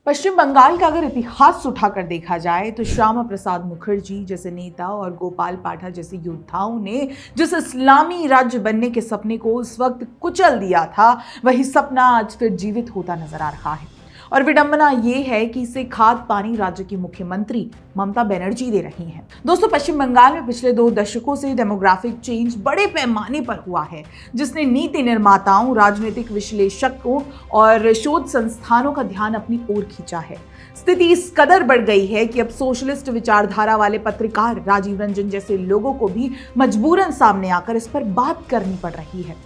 पश्चिम बंगाल का अगर इतिहास उठाकर देखा जाए तो श्यामा प्रसाद मुखर्जी जैसे नेता और गोपाल पाठा जैसे योद्धाओं ने जिस इस्लामी राज्य बनने के सपने को उस वक्त कुचल दिया था, वही सपना आज फिर जीवित होता नजर आ रहा है। और विडंबना ये है कि इसे खाद पानी राज्य की मुख्यमंत्री ममता बनर्जी दे रही हैं। दोस्तों, पश्चिम बंगाल में पिछले 2 दशकों से डेमोग्राफिक चेंज बड़े पैमाने पर हुआ है, जिसने नीति निर्माताओं, राजनीतिक विश्लेषकों और शोध संस्थानों का ध्यान अपनी ओर खींचा है। स्थिति इस कदर बढ़ गई है कि अब सोशलिस्ट विचारधारा वाले पत्रकार राजीव रंजन जैसे लोगों को भी मजबूरन सामने आकर इस पर बात करनी पड़ रही है।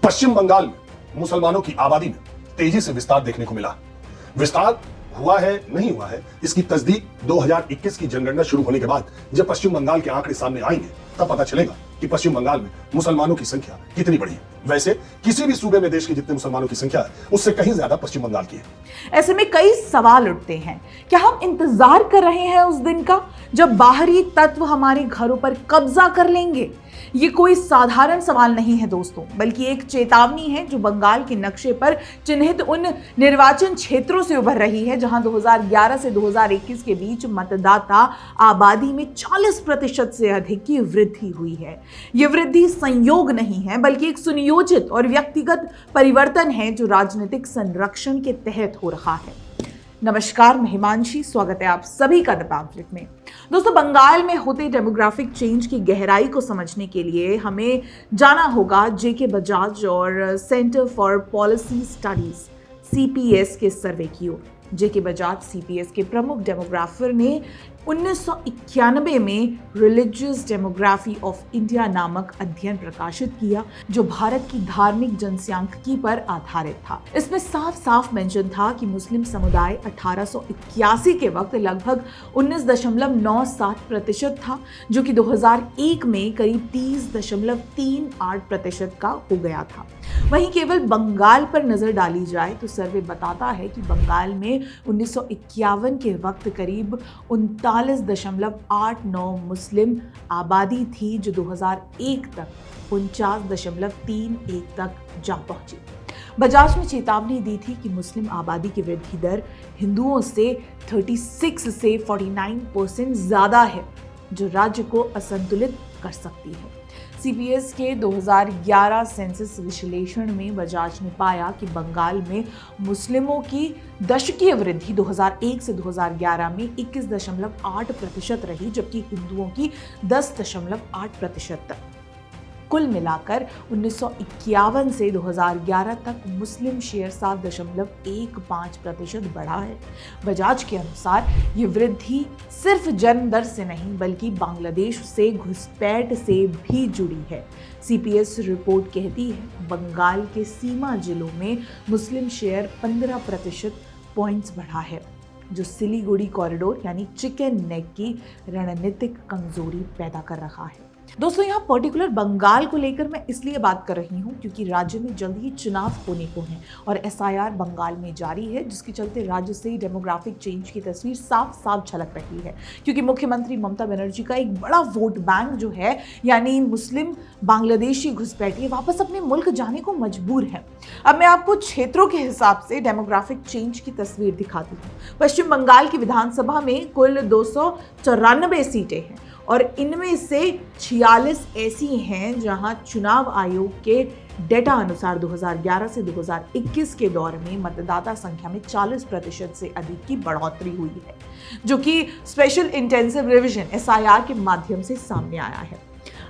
पश्चिम बंगाल में मुसलमानों की आबादी में तेजी से विस्तार देखने को मिला। विस्तार हुआ है नहीं हुआ है, इसकी तस्दीक 2021 की जनगणना शुरू होने के बाद जब पश्चिम बंगाल के आंकड़े सामने आएंगे तब पता चलेगा कि पश्चिम बंगाल में मुसलमानों की संख्या कितनी बड़ी है। वैसे किसी भी सूबे में देश के जितने मुसलमानों की संख्या है उससे कहीं ज्यादा पश्चिम बंगाल की है। ऐसे में कई सवाल उठते हैं। क्या हम इंतजार कर रहे हैं उस दिन का जब बाहरी तत्व हमारे घरों पर कब्जा कर लेंगे? ये कोई साधारण सवाल नहीं है दोस्तों, बल्कि एक चेतावनी है जो बंगाल के नक्शे पर चिन्हित उन निर्वाचन क्षेत्रों से उभर रही है जहां 2011 से 2021 के बीच मतदाता आबादी में 40% से अधिक की वृद्धि हुई है। ये वृद्धि संयोग नहीं है, बल्कि एक सुनियोजित और व्यक्तिगत परिवर्तन है जो राजनीतिक संरक्षण के तहत हो रहा है। नमस्कार, मैं हिमांशी, स्वागत है आप सभी का द पैम्फलेट में। दोस्तों, बंगाल में होते डेमोग्राफिक चेंज की गहराई को समझने के लिए हमें जाना होगा जेके बजाज और centre for policy studies CPS के सर्वे की ओर। जेके बजाज CPS के प्रमुख डेमोग्राफर ने 1991 में रिलीजियस डेमोग्राफी ऑफ इंडिया नामक अध्ययन प्रकाशित किया जो भारत की धार्मिक जनसांख्यिकी पर आधारित था। इसमें साफ साफ मेंशन था कि मुस्लिम समुदाय 1881 के वक्त लगभग 19.97% था, जो कि 2001 में करीब 30.38% का हो गया था। वहीं केवल बंगाल पर नजर डाली जाए तो सर्वे बताता है कि बंगाल में 1951 के वक्त करीब 39.89 मुस्लिम आबादी थी, जो 2001 तक 49.31 तक जा पहुंची। बजाज ने चेतावनी दी थी कि मुस्लिम आबादी की वृद्धि दर हिंदुओं से 36 से 49% ज्यादा है, जो राज्य को असंतुलित कर सकती है। CPS के 2011 सेंसस विश्लेषण में बजाज ने पाया कि बंगाल में मुस्लिमों की दशकीय वृद्धि 2001 से 2011 में 21.8% रही, जबकि हिंदुओं की 10.8% तक। कुल मिलाकर 1951 से 2011 तक मुस्लिम शेयर 7.15% बढ़ा है। बजाज के अनुसार ये वृद्धि सिर्फ जन्म दर से नहीं बल्कि बांग्लादेश से घुसपैठ से भी जुड़ी है। CPS रिपोर्ट कहती है बंगाल के सीमा जिलों में मुस्लिम शेयर 15% पॉइंट्स बढ़ा है, जो सिलीगुड़ी कॉरिडोर यानी चिकन नेक की रणनीतिक कमजोरी पैदा कर रहा है। दोस्तों, यहाँ पर्टिकुलर बंगाल को लेकर मैं इसलिए बात कर रही हूँ क्योंकि राज्य में जल्द ही चुनाव होने को हैं और SIR बंगाल में जारी है, जिसके चलते राज्य से डेमोग्राफिक चेंज की तस्वीर साफ साफ झलक रही है। क्योंकि मुख्यमंत्री ममता बनर्जी का एक बड़ा वोट बैंक जो है यानी मुस्लिम बांग्लादेशी घुसपैठिए वापस अपने मुल्क जाने को मजबूर है। अब मैं आपको क्षेत्रों के हिसाब से डेमोग्राफिक चेंज की तस्वीर दिखाती हूँ। पश्चिम बंगाल की विधानसभा में कुल 294 सीटें हैं और इनमें से 46 ऐसी हैं जहां चुनाव आयोग के डेटा अनुसार 2011 से 2021 के दौर में मतदाता संख्या में 40% से अधिक की बढ़ोतरी हुई है, जो कि स्पेशल इंटेंसिव रिवीजन SIR के माध्यम से सामने आया है।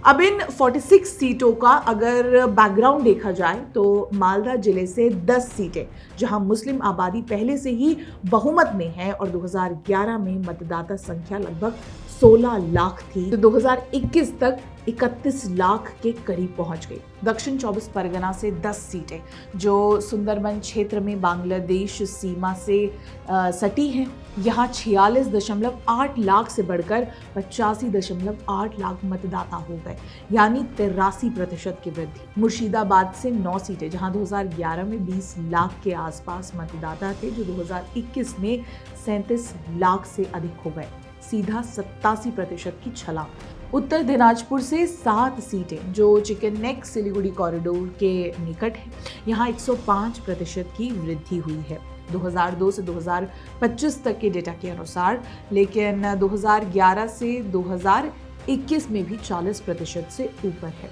अब इन 46 सीटों का अगर बैकग्राउंड देखा जाए तो मालदा जिले से 10 सीटें जहां मुस्लिम आबादी पहले से ही बहुमत में है और 2011 में मतदाता संख्या लगभग 16 लाख थी, तो 2021 तक 31 लाख के करीब पहुंच गई। दक्षिण 24 परगना से 10 सीटें जो सुंदरबन क्षेत्र में बांग्लादेश सीमा से सटी हैं, यहाँ 46.8 लाख से बढ़कर 85.8 लाख मतदाता हो गए, यानी 83% की वृद्धि। मुर्शिदाबाद से 9 सीटें जहाँ 2011 में 20 लाख के आसपास मतदाता थे, जो 2021 में 37 लाख से अधिक हो गए, सीधा 87% की छलांग। उत्तर दिनाजपुर से 7 सीटें जो चिकन नेक सिलीगुड़ी कॉरिडोर के निकट है, यहाँ 105% की वृद्धि हुई है। 2002 से 2025 तक के डेटा के अनुसार, लेकिन 2011 से 2021 में भी 40% से ऊपर है।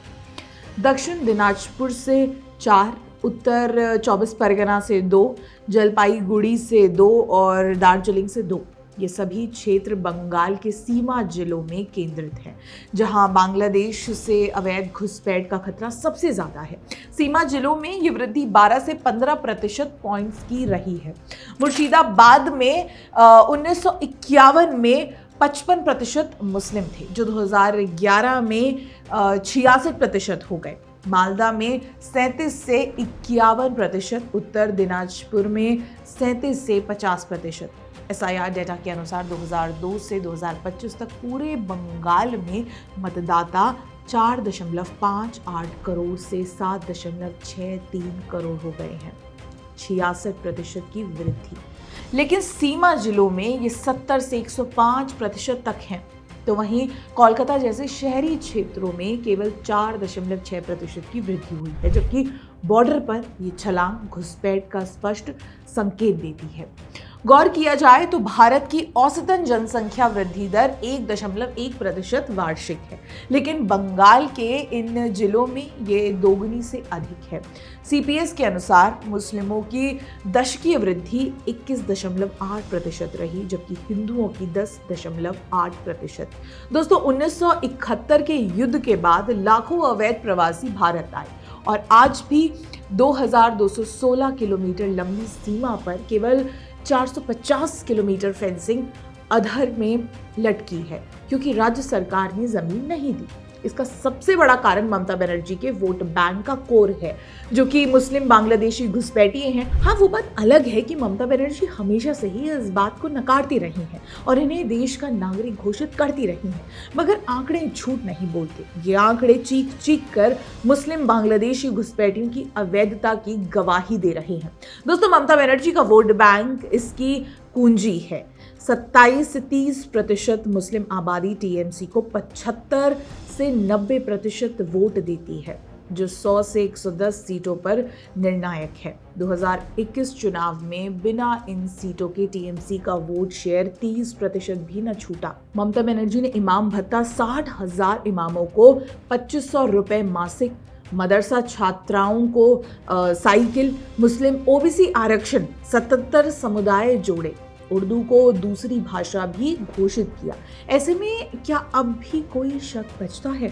दक्षिण दिनाजपुर से 4, उत्तर 24 परगना से 2, जलपाईगुड़ी से 2 और दार्जिलिंग से 2। ये सभी क्षेत्र बंगाल के सीमा जिलों में केंद्रित हैं, जहां बांग्लादेश से अवैध घुसपैठ का खतरा सबसे ज़्यादा है। सीमा जिलों में ये वृद्धि 12 से 15% पॉइंट्स की रही है। मुर्शिदाबाद में 1951 में 55% मुस्लिम थे, जो 2011 में 66% हो गए। मालदा में 37 से 51%, उत्तर दिनाजपुर में 37 से 50%। SIR डेटा के अनुसार 2002 से 2025 तक पूरे बंगाल में मतदाता 4.58 करोड़ से 7.63 करोड़ हो गए हैं, 66% की वृद्धि। लेकिन सीमा जिलों में ये 70 से 105% तक हैं। तो वहीं कोलकाता जैसे शहरी क्षेत्रों में केवल 4.6% की वृद्धि हुई है, जबकि बॉर्डर पर ये छलांग घुसपैठ का स्पष्ट संकेत देती है। गौर किया जाए तो भारत की औसतन जनसंख्या वृद्धि दर 1.1% वार्षिक है, लेकिन बंगाल के इन जिलों में ये दोगुनी से अधिक है। CPS के अनुसार मुस्लिमों की दशकीय वृद्धि 21.8% रही, जबकि हिंदुओं की 10.8%। दोस्तों, 1971 के युद्ध के बाद लाखों अवैध प्रवासी भारत आए और आज भी 2216 किलोमीटर लंबी सीमा पर केवल 450 किलोमीटर फेंसिंग अधर में लटकी है, क्योंकि राज्य सरकार ने जमीन नहीं दी। इसका सबसे बड़ा कारण ममता बनर्जी के वोट बैंक का कोर है, जो कि मुस्लिम बांग्लादेशी घुसपैठिए हैं। हाँ, वो बात अलग है कि ममता बनर्जी हमेशा से ही इस बात को नकारती रही हैं और इन्हें देश का नागरिक घोषित करती रही हैं, मगर आंकड़े झूठ नहीं बोलते। ये आंकड़े चीख चीख कर मुस्लिम बांग्लादेशी घुसपैठियों की अवैधता की गवाही दे रहे हैं। दोस्तों, ममता बनर्जी का वोट बैंक इसकी कुंजी है। 27 से 30% मुस्लिम आबादी TMC को 75 से 90% वोट देती है, जो 100 से 110 सीटों पर निर्णायक है। 2021 चुनाव में बिना इन सीटों के TMC का वोट शेयर 30% भी न छूटा। ममता बनर्जी ने इमाम भत्ता 60,000 इमामों को 2500 रुपए मासिक, मदरसा छात्राओं को साइकिल, मुस्लिम OBC आरक्षण, 77 समुदाय जोड़े, उर्दू को दूसरी भाषा भी घोषित किया। ऐसे में क्या अब भी कोई शक बचता है?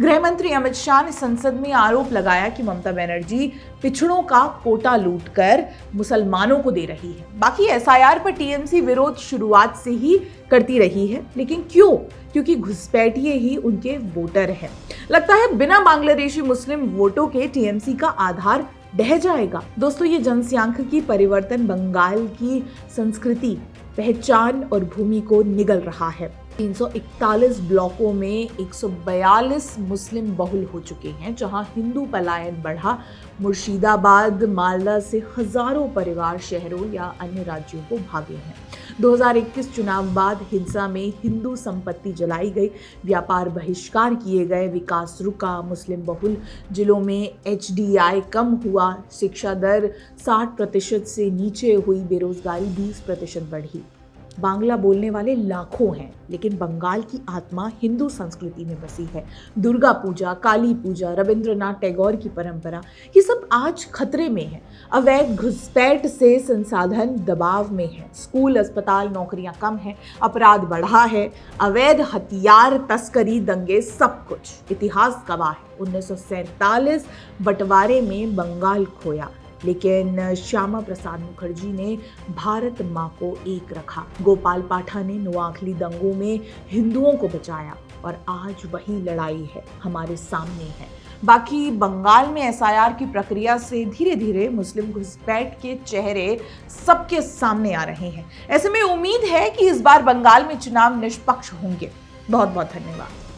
गृह मंत्री अमित शाह ने संसद में आरोप लगाया कि ममता बनर्जी पिछड़ों का कोटा लूटकर मुसलमानों को दे रही है। बाकी SIR पर TMC विरोध शुरुआत से ही करती रही है, लेकिन क्यों? क्योंकि घुसपैठिए ही उनके वोटर हैं। लगता है बिना बांग्लादेशी मुस्लिम वोटों के TMC का आधार ढह जाएगा। दोस्तों, ये जनसांख्यिकी परिवर्तन बंगाल की संस्कृति, पहचान और भूमि को निगल रहा है। 341 ब्लॉकों में 142 मुस्लिम बहुल हो चुके हैं, जहां हिंदू पलायन बढ़ा। मुर्शिदाबाद, मालदा से हजारों परिवार शहरों या अन्य राज्यों को भागे हैं। 2021 चुनाव बाद हिंसा में हिंदू संपत्ति जलाई गई, व्यापार बहिष्कार किए गए, विकास रुका, मुस्लिम बहुल जिलों में HDI कम हुआ, शिक्षा दर 60% से नीचे हुई, बेरोजगारी 20% बढ़ी। बांग्ला बोलने वाले लाखों हैं, लेकिन बंगाल की आत्मा हिंदू संस्कृति में बसी है। दुर्गा पूजा, काली पूजा, रविंद्रनाथ टैगोर की परंपरा, ये सब आज खतरे में है। अवैध घुसपैठ से संसाधन दबाव में है, स्कूल, अस्पताल, नौकरियां कम हैं, अपराध बढ़ा है, अवैध हथियार तस्करी, दंगे, सब कुछ। इतिहास गवाह है, 1947 बंटवारे में बंगाल खोया, लेकिन श्यामा प्रसाद मुखर्जी ने भारत माँ को एक रखा। गोपाल पाठा ने नोआखली दंगों में हिंदुओं को बचाया और आज वही लड़ाई है हमारे सामने है। बाकी बंगाल में SIR की प्रक्रिया से धीरे धीरे मुस्लिम घुसपैठ के चेहरे सबके सामने आ रहे हैं। ऐसे में उम्मीद है कि इस बार बंगाल में चुनाव निष्पक्ष होंगे। बहुत बहुत धन्यवाद।